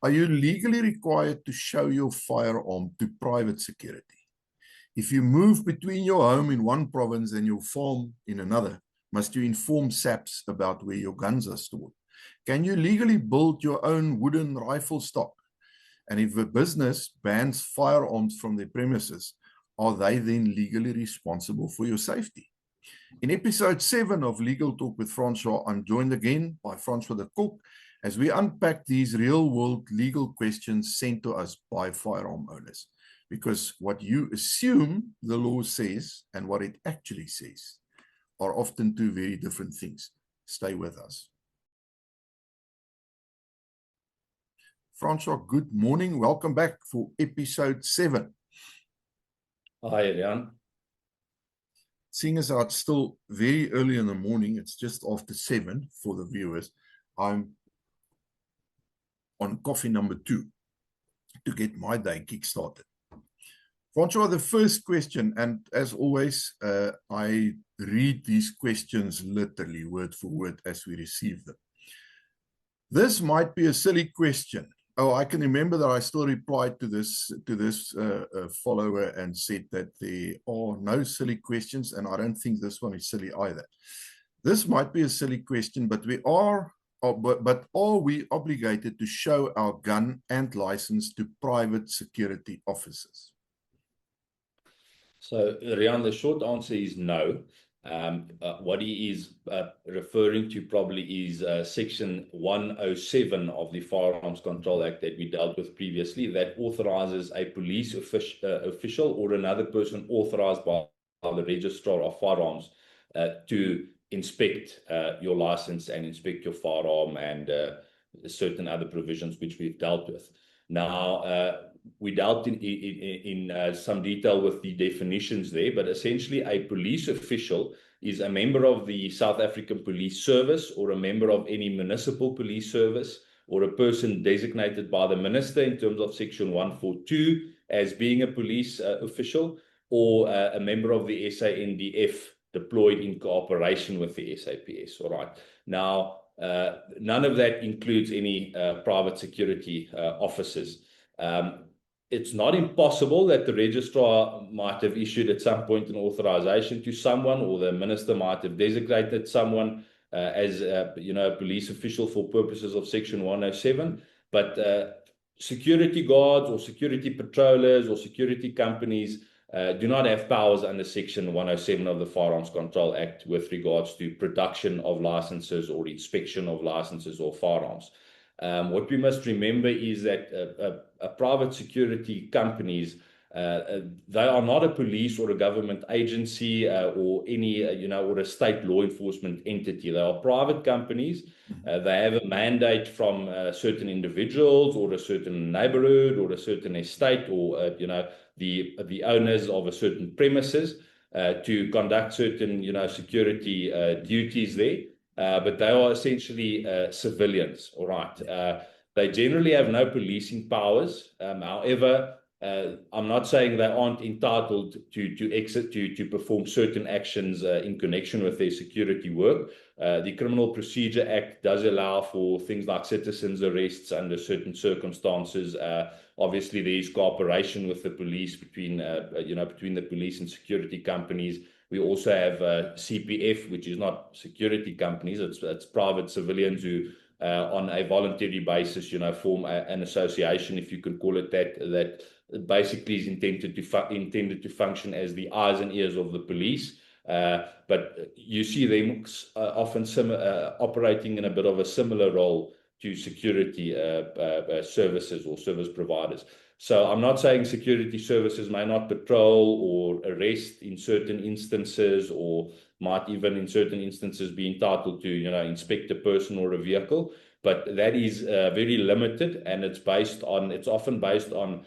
Are you legally required to show your firearm to private security? If you move between your home in one province and your farm in another, must you inform SAPS about where your guns are stored? Can you legally build your own wooden rifle stock? And if a business bans firearms from their premises, are they then legally responsible for your safety? In episode 7 of Legal Talk with Francois, I'm joined again by Francois de Kock as we unpack these real-world legal questions sent to us by firearm owners. Because what you assume the law says and what it actually says are often two very different things. Stay with us. Francois, good morning. Welcome back for episode 7. Hi, Rian. Seeing as it's still very early in the morning, it's just after 7 for the viewers, I'm on coffee number 2 to get my day kick-started. Francois, the first question, and as always, I read these questions literally, word for word, as we receive them. This might be a silly question. Oh, I can remember that I still replied to this follower and said that there are no silly questions, and I don't think this one is silly either. This might be a silly question, but are we obligated to show our gun and license to private security officers? So, Rian, the short answer is no. What he is referring to probably is Section 107 of the Firearms Control Act that we dealt with previously, that authorizes a police official or another person authorized by the Registrar of Firearms to inspect your license and inspect your firearm and certain other provisions which we've dealt with. Now, we dealt in some detail with the definitions there, but essentially a police official is a member of the South African Police Service or a member of any municipal police service or a person designated by the minister in terms of Section 142 as being a police official, or a member of the SANDF deployed in cooperation with the SAPS. All right. Now, none of that includes any private security officers. It's not impossible that the registrar might have issued at some point an authorization to someone, or the minister might have designated someone as a police official for purposes of Section 107. But security guards or security patrollers or security companies do not have powers under Section 107 of the Firearms Control Act with regards to production of licenses or inspection of licenses or firearms. What we must remember is that private security companies, they are not a police or a government agency or any, or a state law enforcement entity. They are private companies. They have a mandate from certain individuals or a certain neighborhood or a certain estate or, the owners of a certain premises to conduct certain, security duties there. But they are essentially civilians, all right. They generally have no policing powers. However, I'm not saying they aren't entitled to perform certain actions in connection with their security work. The Criminal Procedure Act does allow for things like citizens' arrests under certain circumstances. Obviously, there is cooperation with the police between the police and security companies. We also have CPF, which is not security companies. It's private civilians who, on a voluntary basis, form an association, if you could call it that basically is intended to function as the eyes and ears of the police. But you see them often operating in a bit of a similar role to security services or service providers. So I'm not saying security services may not patrol or arrest in certain instances, or might even in certain instances be entitled to, inspect a person or a vehicle, but that is very limited, and it's often based on,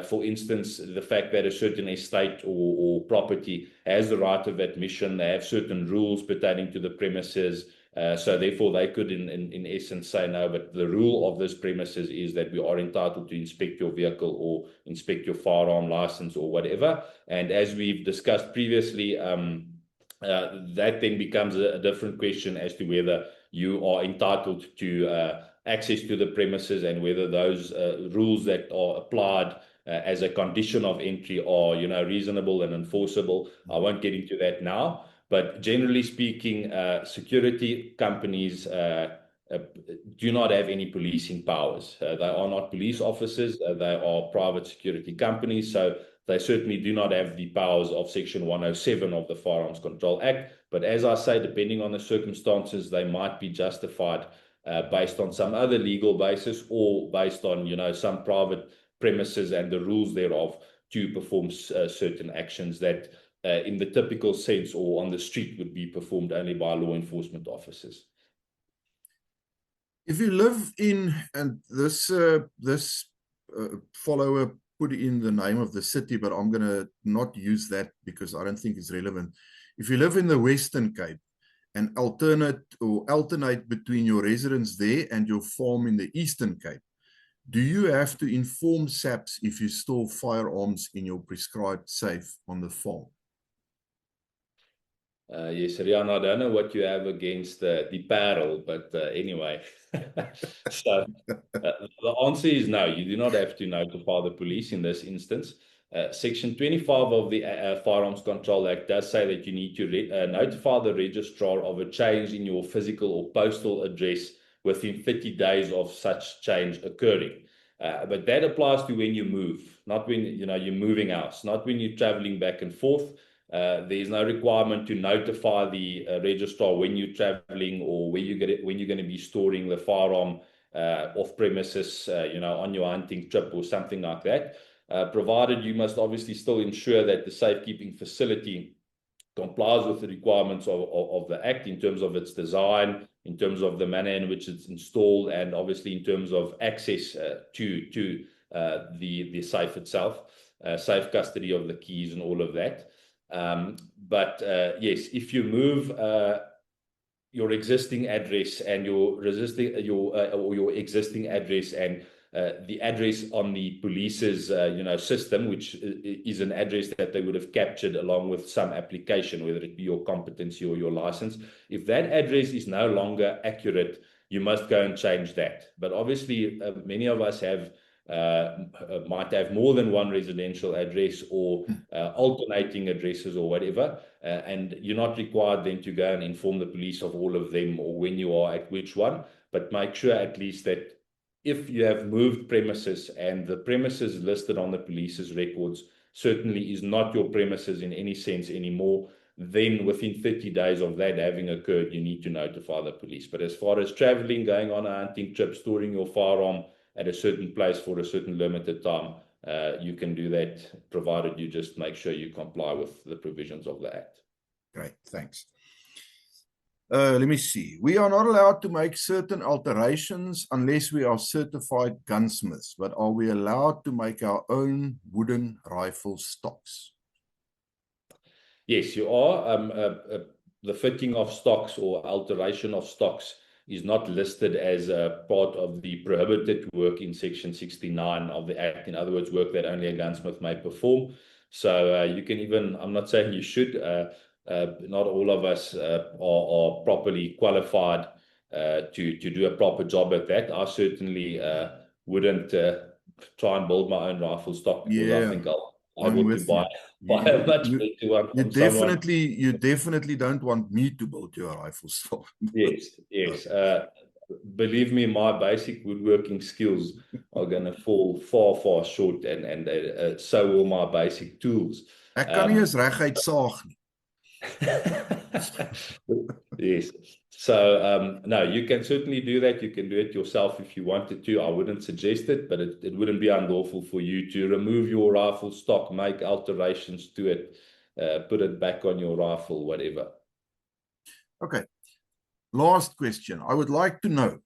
for instance, the fact that a certain estate or property has the right of admission. They have certain rules pertaining to the premises. So therefore, they could, in essence, say no, but the rule of this premises is that we are entitled to inspect your vehicle or inspect your firearm license or whatever. And as we've discussed previously, that then becomes a different question as to whether you are entitled to access to the premises and whether those rules that are applied as a condition of entry are, reasonable and enforceable. I won't get into that now, but generally speaking, security companies do not have any policing powers. They are not police officers. They are private security companies. So they certainly do not have the powers of Section 107 of the Firearms Control Act. But as I say, depending on the circumstances, they might be justified based on some other legal basis or based on, some private premises and the rules thereof to perform certain actions that in the typical sense or on the street would be performed only by law enforcement officers. If you live in, and this follower put in the name of the city, but I'm going to not use that because I don't think it's relevant. If you live in the Western Cape and alternate between your residence there and your farm in the Eastern Cape, do you have to inform SAPS if you store firearms in your prescribed safe on the farm? Yes, Rian, I don't know what you have against the Parel, but anyway. So the answer is no, you do not have to notify the police in this instance. Section 25 of the Firearms Control Act does say that you need to notify the registrar of a change in your physical or postal address within 30 days of such change occurring. But that applies to when you move, not when you're moving house, not when you're traveling back and forth. There's no requirement to notify the registrar when you're traveling or when you're going to be storing the firearm off premises, on your hunting trip or something like that. Provided you must obviously still ensure that the safekeeping facility complies with the requirements of the Act in terms of its design, in terms of the manner in which it's installed, and obviously in terms of access to the safe itself, safe custody of the keys and all of that. But yes, if you move your existing address and your existing address and the address on the police's system, which is an address that they would have captured along with some application, whether it be your competency or your license. If that address is no longer accurate, you must go and change that. But obviously, many of us might have more than one residential address or alternating addresses or whatever, and you're not required then to go and inform the police of all of them or when you are at which one, but make sure at least that if you have moved premises and the premises listed on the police's records certainly is not your premises in any sense anymore, then within 30 days of that having occurred, you need to notify the police. But as far as traveling, going on a hunting trip, storing your firearm at a certain place for a certain limited time, you can do that, provided you just make sure you comply with the provisions of the Act. Great, thanks. Let me see. We are not allowed to make certain alterations unless we are certified gunsmiths, but are we allowed to make our own wooden rifle stocks? Yes, you are. The fitting of stocks or alteration of stocks is not listed as a part of the prohibited work in Section 69 of the Act. In other words, work that only a gunsmith may perform. So you can even, I'm not saying you should, not all of us are properly qualified to do a proper job at that. I certainly wouldn't try and build my own rifle stock, because I think I'll able to buy a much better one from someone. You definitely don't want me to build your rifle stock. Yes. Believe me, my basic woodworking skills are going to fall far short, and so will my basic tools. Ek kan nie eens reguit saag nie. Yes. So no, you can certainly do that. You can do it yourself if you wanted to. I wouldn't suggest it, but it wouldn't be unlawful for you to remove your rifle stock, make alterations to it, put it back on your rifle, whatever. Okay. Last question. I would like to know,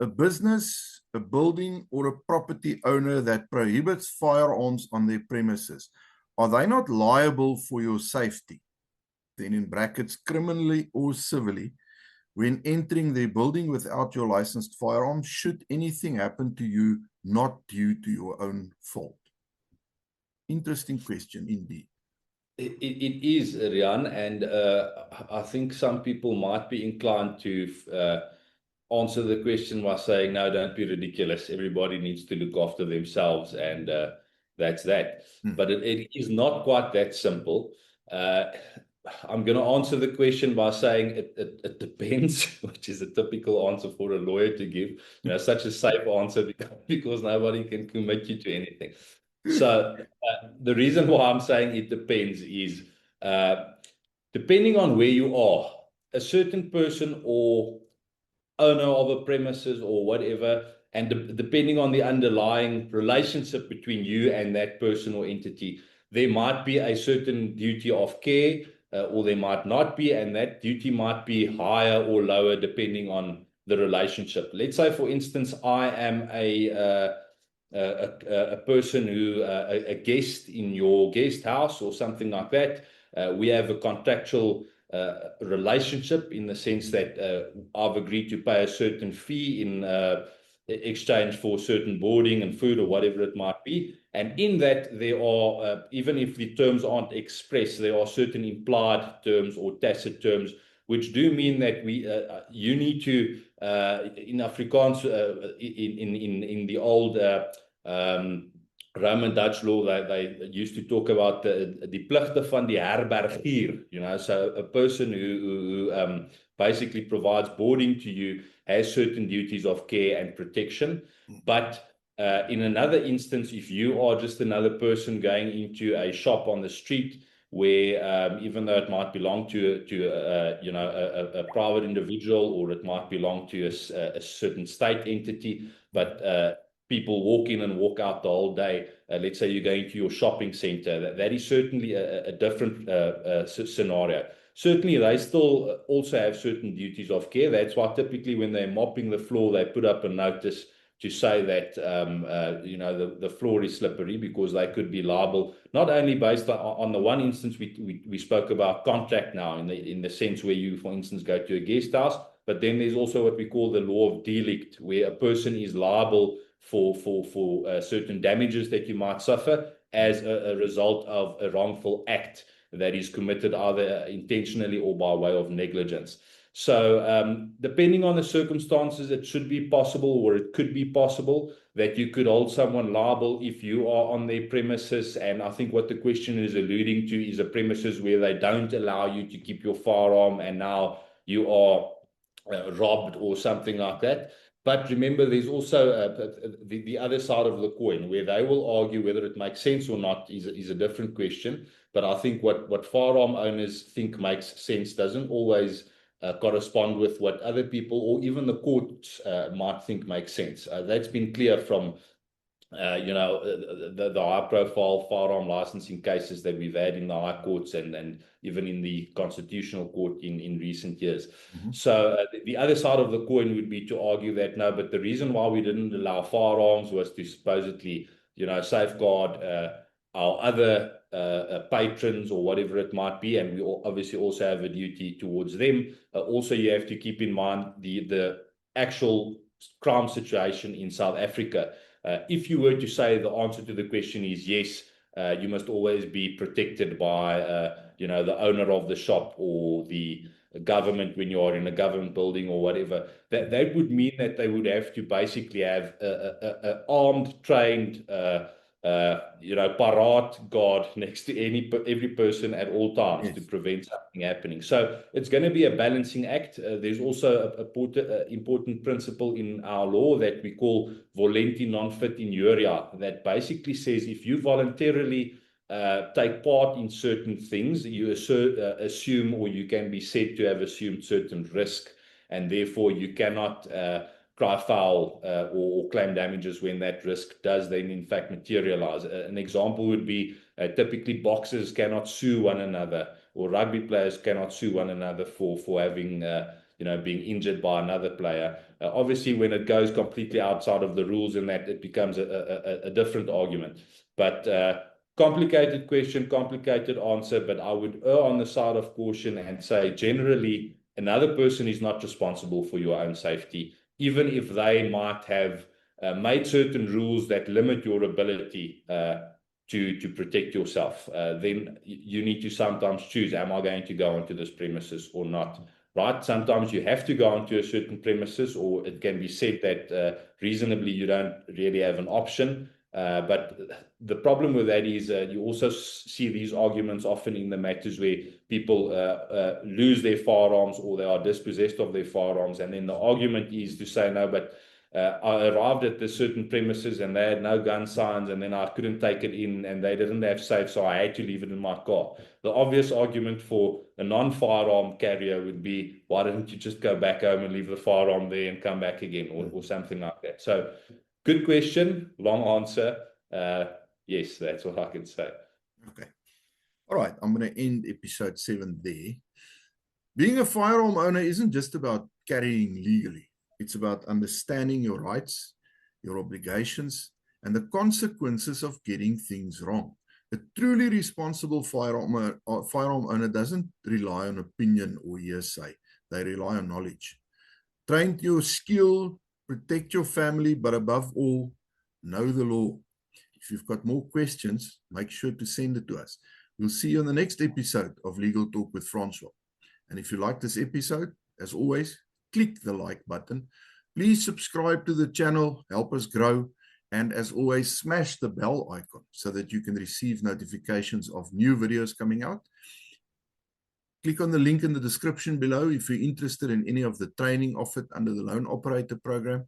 a business, a building, or a property owner that prohibits firearms on their premises, are they not liable for your safety? Then in brackets, criminally or civilly, when entering their building without your licensed firearm, should anything happen to you not due to your own fault? Interesting question indeed. It is, Rian, and I think some people might be inclined to answer the question by saying, no, don't be ridiculous. Everybody needs to look after themselves, and that's that. But it is not quite that simple. I'm going to answer the question by saying it depends, which is a typical answer for a lawyer to give. Such a safe answer because nobody can commit you to anything. So the reason why I'm saying it depends is depending on where you are, a certain person or owner of a premises or whatever, and depending on the underlying relationship between you and that person or entity, there might be a certain duty of care, or there might not be, and that duty might be higher or lower depending on the relationship. Let's say, for instance, I am a person who, a guest in your guest house or something like that. We have a contractual relationship in the sense that I've agreed to pay a certain fee in exchange for certain boarding and food or whatever it might be. And in that, there are, even if the terms aren't expressed, there are certain implied terms or tacit terms, which do mean that you need to, in Afrikaans, in the old Roman Dutch law, they used to talk about die pligte van die herbergier, so a person who basically provides boarding to you has certain duties of care and protection. But in another instance, if you are just another person going into a shop on the street where even though it might belong to a private individual, or it might belong to a certain state entity, but people walk in and walk out the whole day. Let's say you're going to your shopping center. That is certainly a different scenario. Certainly, they still also have certain duties of care. That's why typically when they're mopping the floor, they put up a notice to say that the floor is slippery, because they could be liable, not only based on the one instance we spoke about contract now, in the sense where you, for instance, go to a guest house, but then there's also what we call the law of delict, where a person is liable for certain damages that you might suffer as a result of a wrongful act that is committed either intentionally or by way of negligence. So depending on the circumstances, it should be possible, or it could be possible, that you could hold someone liable if you are on their premises. And I think what the question is alluding to is a premises where they don't allow you to keep your firearm, and now you are robbed or something like that. But remember, there's also the other side of the coin, where they will argue whether it makes sense or not is a different question. But I think what firearm owners think makes sense doesn't always correspond with what other people or even the courts might think makes sense. That's been clear from the high-profile firearm licensing cases that we've had in the high courts and even in the constitutional court in recent years. So the other side of the coin would be to argue that no, but the reason why we didn't allow firearms was to supposedly, safeguard our other patrons or whatever it might be, and we obviously also have a duty towards them. Also, you have to keep in mind the actual crime situation in South Africa. If you were to say the answer to the question is yes, you must always be protected by the owner of the shop or the government when you are in a government building or whatever, that would mean that they would have to basically have a armed, trained parade guard next to every person at all times, yes, to prevent something happening. So it's going to be a balancing act. There's also a important principle in our law that we call volenti non fit injuria, that basically says if you voluntarily take part in certain things, you assume, or you can be said to have assumed certain risk, and therefore you cannot cry foul or claim damages when that risk does then in fact materialize. An example would be typically boxers cannot sue one another, or rugby players cannot sue one another for having being injured by another player. Obviously, when it goes completely outside of the rules, and that it becomes a different argument. But complicated question, complicated answer, but I would err on the side of caution and say generally another person is not responsible for your own safety, even if they might have made certain rules that limit your ability to protect yourself. Then you need to sometimes choose, am I going to go onto this premises or not? right? Sometimes you have to go onto a certain premises, or it can be said that reasonably you don't really have an option. But the problem with that is you also see these arguments often in the matters where people lose their firearms or they are dispossessed of their firearms. And then the argument is to say, no, but I arrived at the certain premises and they had no gun signs, and then I couldn't take it in, and they didn't have safe, so I had to leave it in my car. The obvious argument for a non-firearm carrier would be, why don't you just go back home and leave the firearm there and come back again, or something like that. So good question, long answer. Yes, that's what I can say. Okay. All right, I'm going to end episode 7 there. Being a firearm owner isn't just about carrying legally. It's about understanding your rights, your obligations, and the consequences of getting things wrong. A truly responsible firearm owner doesn't rely on opinion or hearsay. They rely on knowledge. Train your skill, protect your family, but above all, know the law. If you've got more questions, make sure to send it to us. We'll see you on the next episode of Legal Talk with Francois. And if you like this episode, as always, click the like button. Please subscribe to the channel, help us grow. And as always, smash the bell icon so that you can receive notifications of new videos coming out. Click on the link in the description below if you're interested in any of the training offered under the Loan Operator Program.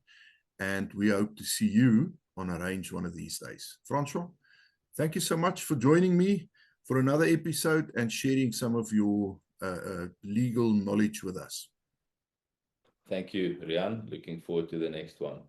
And we hope to see you on a range one of these days. Francois, thank you so much for joining me for another episode and sharing some of your legal knowledge with us. Thank you, Riaan. Looking forward to the next one.